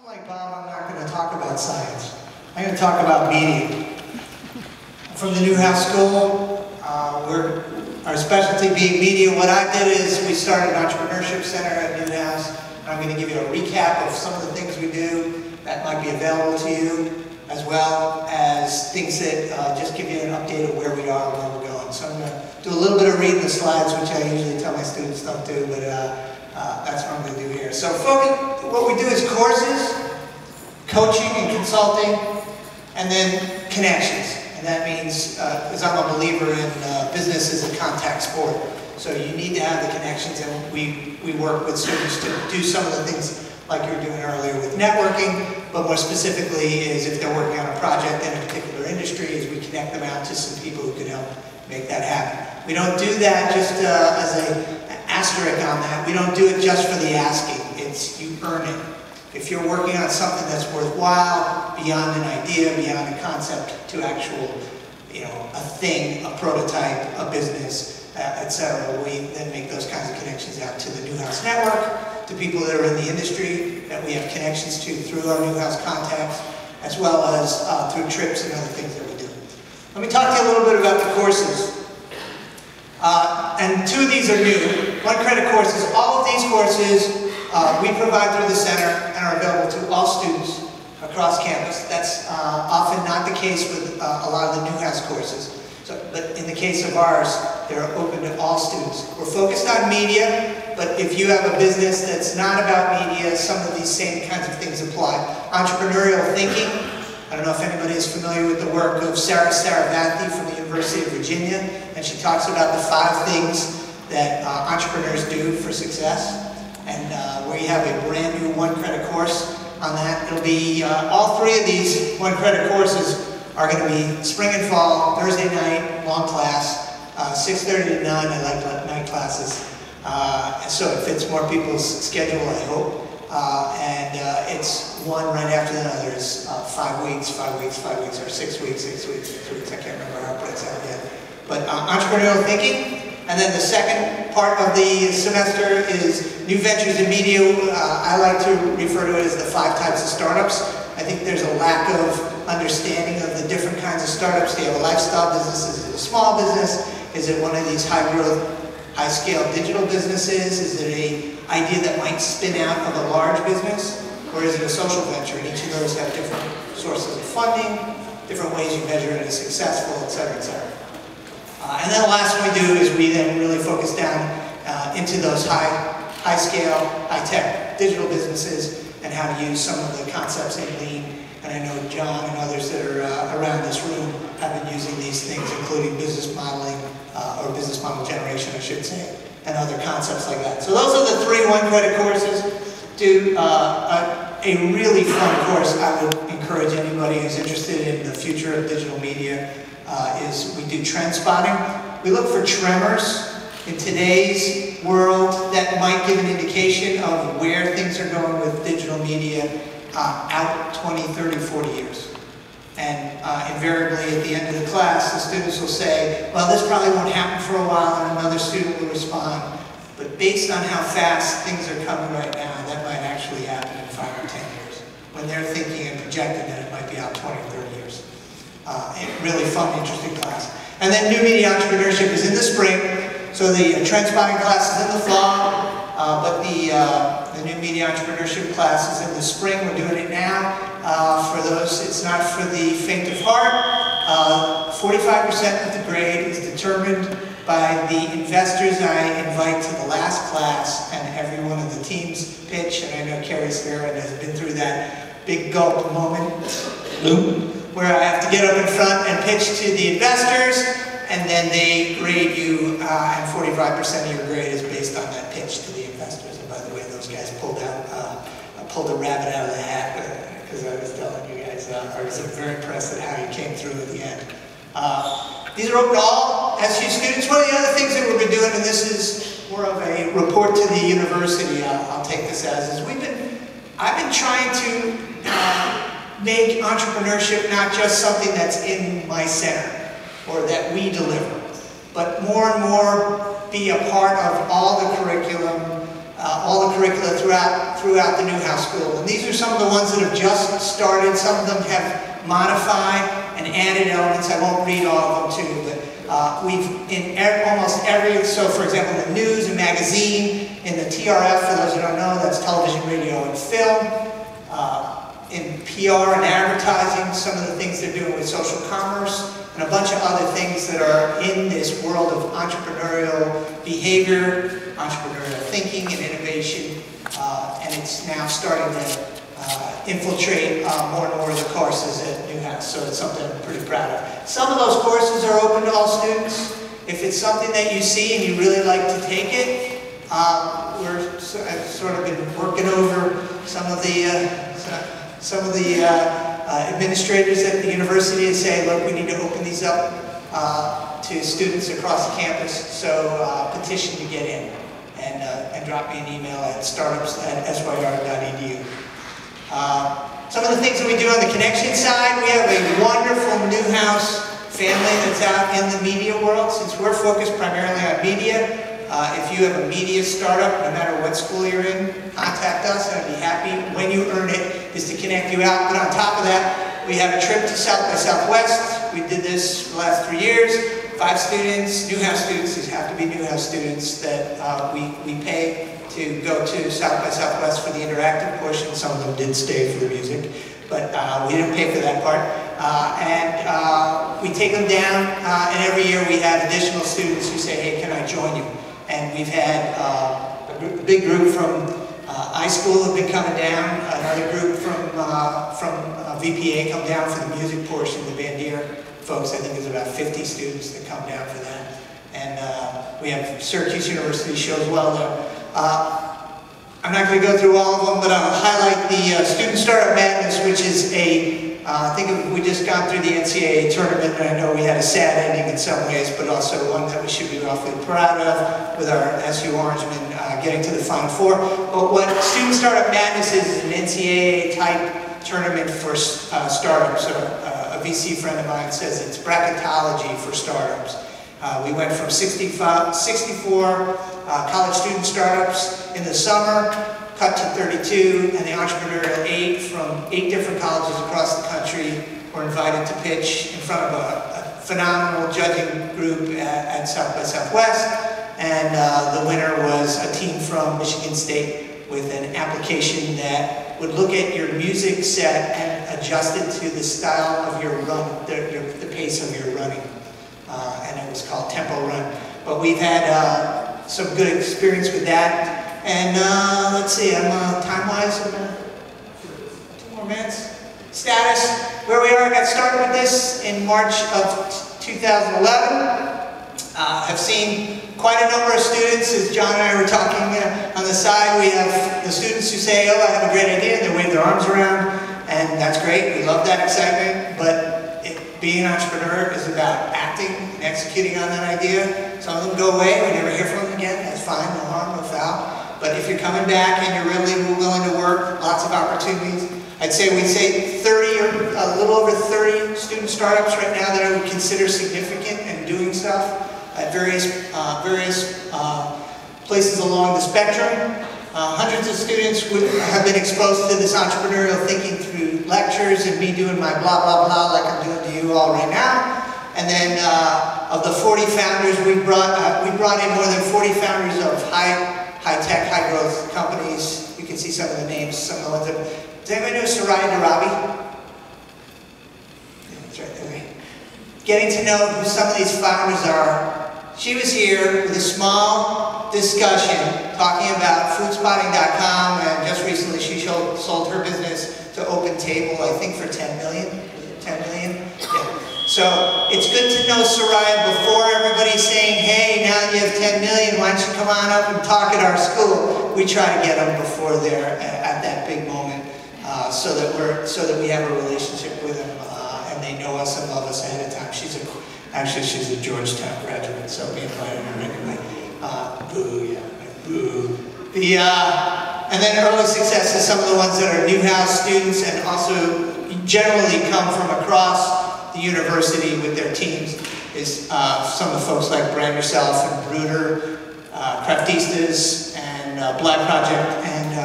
Unlike Bob, I'm not going to talk about science. I'm going to talk about media. From the Newhouse School, our specialty being media. What I did is we started an Entrepreneurship Center at Newhouse. I'm going to give you a recap of some of the things we do that might be available to you, as well as things that just give you an update of where we are and where we're going. So I'm going to do a little bit of reading the slides, which I usually tell my students don't do, but that's what I'm going to do here. So what we do is courses, coaching and consulting, and then connections. And that means, because I'm a believer in business as a contact sport. So you need to have the connections, and we work with students to do some of the things like you were doing earlier with networking, but more specifically is if they're working on a project in a particular industry, is we connect them out to some people who can help make that happen. We don't do that just as an asterisk on that. We don't do it just for the asking. It's you earn it. If you're working on something that's worthwhile, beyond an idea, beyond a concept, to actual, a thing, a prototype, a business, etc., we then make those kinds of connections out to the Newhouse network, to people that are in the industry that we have connections to through our Newhouse contacts, as well as through trips and other things that we do. Let me talk to you a little bit about the courses. And two of these are new. One credit courses. All of these courses we provide through the center and are available to all students across campus. That's often not the case with a lot of the Newhouse courses. But in the case of ours, they're open to all students. We're focused on media, but if you have a business that's not about media, some of these same kinds of things apply. Entrepreneurial thinking. I don't know if anybody is familiar with the work of Sarah Saravanthi from the University of Virginia, and she talks about the 5 things that entrepreneurs do for success. And where you have a brand new 1 credit course on that. It'll be, all 3 of these 1 credit courses are going to be spring and fall, Thursday night, long class, 6:30 to 9, I like night classes. So it fits more people's schedule, I hope. And it's one right after the other. It's 5 weeks, 5 weeks, 5 weeks, or 6 weeks, 6 weeks, 6 weeks. I can't remember how it breaks out yet. But entrepreneurial thinking. And then the second part of the semester is new ventures in media. I like to refer to it as the 5 types of startups. I think there's a lack of understanding of the different kinds of startups. Do you have a lifestyle business? Is it a small business? Is it one of these high-growth, high-scale digital businesses? Is it an idea that might spin out of a large business? Or is it a social venture? And each of those have different sources of funding, different ways you measure it as successful, et cetera, et cetera. And then the last one we do is we then really focus down into those high-scale, high-tech digital businesses and how to use some of the concepts in Lean. And I know John and others that are around this room have been using these things, including business modeling, or business model generation, I should say, and other concepts like that. So those are the 3 1-credit courses. Do a really fun course. I would encourage anybody who's interested in the future of digital media. Is we do trend spotting. We look for tremors in today's world that might give an indication of where things are going with digital media out 20, 30, 40 years. And invariably at the end of the class, the students will say, well, this probably won't happen for a while, and another student will respond. But based on how fast things are coming right now, that might actually happen in 5 or 10 years. When they're thinking and projecting that it might be out 20 or 30 years. Really fun, interesting class. And then New Media Entrepreneurship is in the spring. So the trend spotting class is in the fall, but the New Media Entrepreneurship class is in the spring. We're doing it now. For those, it's not for the faint of heart. 45% of the grade is determined by the investors I invite to the last class, and every one of the teams pitch. And I know Carrie's here and has been through that big gulp moment, where I have to get up in front and pitch to the investors, and then they grade you, and 45% of your grade is based on that pitch to the investors. And by the way, those guys pulled a rabbit out of the hat, because I was telling you guys, I was very impressed at how you came through at the end. These are open to all SU students. One of the other things that we've been doing, and this is more of a report to the university, I'll take this as, is I've been trying to make entrepreneurship not just something that's in my center or that we deliver, but more and more be a part of all the curricula throughout throughout the Newhouse School. And these are some of the ones that have just started. Some of them have modified and added elements. I won't read all of them to you, but we've, in almost every, so for example, the news and magazine, in the TRF, for those who don't know, that's television, radio, and film. In PR and advertising, some of the things they're doing with social commerce, and a bunch of other things that are in this world of entrepreneurial behavior, entrepreneurial thinking and innovation, and it's now starting to infiltrate more and more of the courses at Newhouse, so it's something I'm pretty proud of. Some of those courses are open to all students. If it's something that you see and you really like to take it, I've sort of been working over some of the administrators at the university to say, look, we need to open these up to students across the campus, so petition to get in, and drop me an email at startups@syr.edu. Some of the things that we do on the connection side, we have a wonderful Newhouse family that's out in the media world. Since we're focused primarily on media, if you have a media startup, no matter what school you're in, contact us, and I'd be happy, when you earn it, is to connect you out. But on top of that, we have a trip to South by Southwest. We did this for the last 3 years. 5 students, Newhouse students, these have to be Newhouse students that we pay to go to South by Southwest for the interactive portion. Some of them did stay for the music, but we didn't pay for that part. And we take them down, and every year we have additional students who say, hey, can I join you? And we've had a big group from iSchool have been coming down, another group from VPA come down for the music portion, the Bandier folks. I think there's about 50 students that come down for that. And we have Syracuse University shows well there. I'm not going to go through all of them, but I'll highlight the Student Startup Madness, which is I think we just gone through the NCAA tournament, and I know we had a sad ending in some ways, but also one that we should be awfully proud of, with our SU Orangemen getting to the Final Four. But what Student Startup Madness is an NCAA-type tournament for startups. So a VC friend of mine says it's bracketology for startups. We went from 64 college student startups in the summer, cut to 32, and the Entrepreneurial 8 from 8 different colleges across the country were invited to pitch in front of a phenomenal judging group at South by Southwest. And the winner was a team from Michigan State with an application that would look at your music set and adjust it to the style of your run, the pace of your running. And it was called Tempo Run. But we've had some good experience with that. And let's see, I'm time-wise, 2 more minutes. Status, where we are, I got started with this in March of 2011. I've seen quite a number of students, as John and I were talking on the side. We have the students who say, oh, I have a great idea, and they wave their arms around, and that's great, we love that excitement, but being an entrepreneur is about acting and executing on that idea. Some of them go away, we never hear from them again, that's fine, no harm, no foul. But if you're coming back and you're really willing to work, lots of opportunities. I'd say we'd say 30 or a little over 30 student startups right now that I would consider significant and doing stuff at various places along the spectrum. Hundreds of students have been exposed to this entrepreneurial thinking through lectures and me doing my blah, blah, blah like I'm doing to you all right now. And then of the 40 founders, we brought in more than 40 founders of high-tech, high-growth companies. You can see some of the names, some of the ones that... Does anybody know Soraya Darabi? Yeah, that's right there. Getting to know who some of these founders are. She was here with a small discussion talking about foodspotting.com, and just recently she sold her business to Open Table, I think for 10 million. Was it 10 million? Yeah. So it's good to know Soraya before everybody's saying, hey, now that you have 10 million, why don't you come on up and talk at our school? We try to get them before they're at that big moment, so that we have a relationship with them, and they know us and love us ahead of time. Actually, she's a Georgetown graduate, so we invited her anyway. Boo, yeah, boo. And then early success is some of the ones that are Newhouse students and also generally come from across the university with their teams. Is some of the folks like Brand Yourself and Brooder, Craftistas, and Black Project, and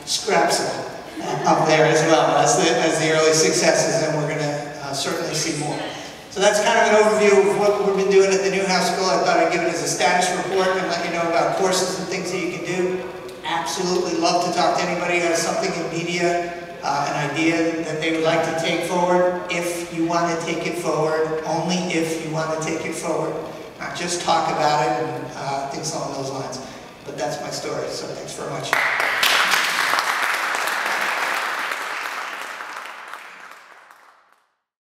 scraps up there as well as the early successes, and we're going to certainly see more. So that's kind of an overview of what we've been doing at the Newhouse School. I thought I'd give it as a status report and let you know about courses and things that you can do. Absolutely love to talk to anybody who has something in media, an idea that they would like to take forward. If you want to take it forward, only if you want to take it forward. Not just talk about it and things along those lines. But that's my story, so thanks very much.